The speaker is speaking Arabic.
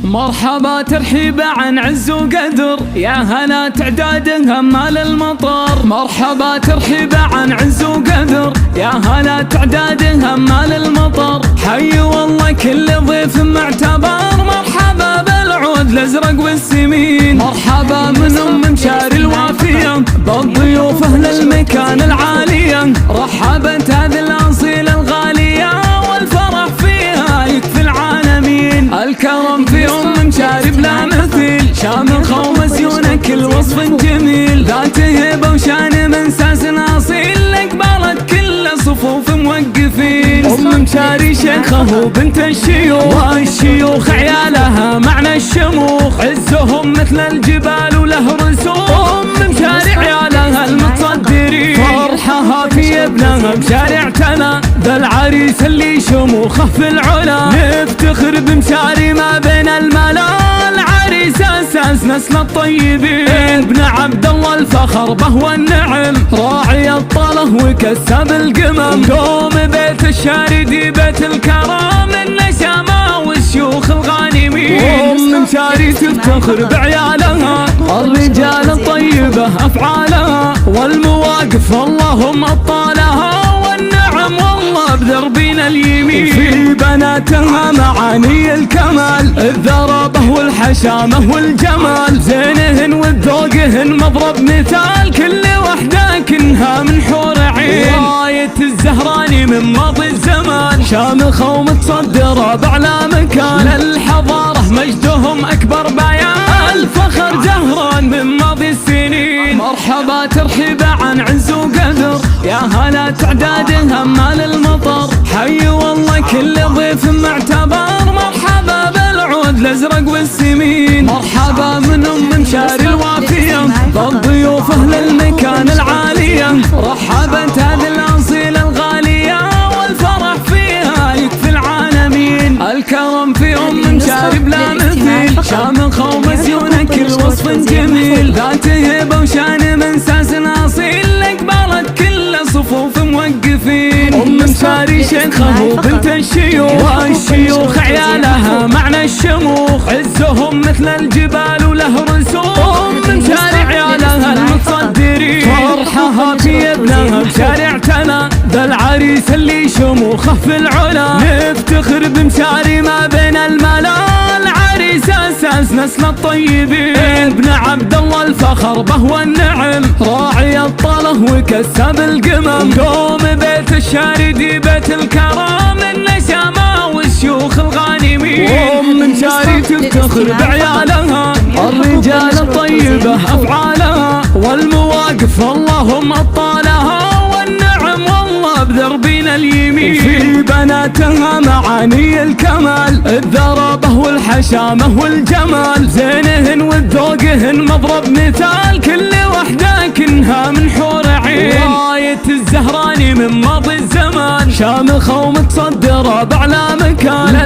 مرحبا ترحيبا عن عز وقدر، يا هلا تعداد همال المطر. مرحبا ترحيبا عن عز وقدر، يا هلا تعداد همال المطر. حي والله كل ضيف معتبر، مرحبا بالعود الازرق والسمين. مرحبا من مشاري الوافيه بالضيوف اهل المكان العاليه. رحبت هذه الاصيله الغاليه والفرح فيها يكفي العالمين. الكرم في مشاري بلا مثيل، شامخ ومسيونه كل وصف جميل. ذات هيبه وشان من ساس اصيل، قبلت كل صفوف موقفين. مشاري شيخه وبنت الشيوخ، والشيوخ عيالها معنى الشموخ. عزهم مثل الجبال وله رسوم، مشاري عيالها المتصدرين. فرحها في ابنها مشاري اعتنى، ذا العريس اللي شموخه في العلا. نفتخر بمشاري ما بين الملا، العريس اساس نسل الطيبين. ابن عبد الله الفخر به والنعم، راعي الطله وكسب القمم. قوم بيت الشاردي بيت الكرام، النسامه والشيوخ الغانمين. مشاري تفتخر بعيالها، الرجال الطيبه افعالها. والمواقف اللهم اطالها، والنعم والله بدربنا اليمين. في بناتها معاني الكمال، الذرابه والحشامه والجمال. زينهن وذوقهن مضرب مثال، كل وحده كنها من حور عين. راية الزهراني من ماضي الزمان، شامخه ومتصدره باعلى مكان. الحضاره مجدهم اكبر بيان، الفخر زهران من ماضي السنين. مرحبا ترحيبا عن عز وقدر، يا هلا تعداد همال المطر. حي والله كل ضيف معتبر، مرحبا بالعود الازرق والسمين. مرحبا من مشاري الوافيه بالضيوف اهل المكان العاليه. رحبت هذه الاصيله الغاليه والفرح فيها يكفي العالمين. الكرم في مشاري بلا مثيل، شامخه ومسيونه كل وصف جميل. ذات هيبه وشان من ساس اصيل، قبلت كل صفوف موقفين. مشاري شيخه وبنت الشيوخ، والشيوخ عيالها معنى الشموخ. عزهم مثل الجبال وله رسوم، مشاري عيالها المتصدرين. فرحها في ابنها مشاري اعتنى، ذا العريس اللي شموخه في العلا. نفتخر بمشاري ما بين الملا، العريس اساس نسل الطيبين. ابن عبد الله الفخر به والنعم، راعي الطله وكسب القمم. قوم بيت الشاردي بيت الكرام، النسامه والشيوخ الغانمين. مشاري تفتخر بعيالها، الرجال الطيبه افعالها. والمواقف اللهم اطالها، والنعم والله بدربنا اليمين. في بناتها معاني الكمال، الذرابه والحشامه والجمال. زينهن وذوقهن مضرب مثال، كل وحده كنها من حور عين. راية الزهراني من ماضي الزمان، شامخه ومتصدره باعلى مكان.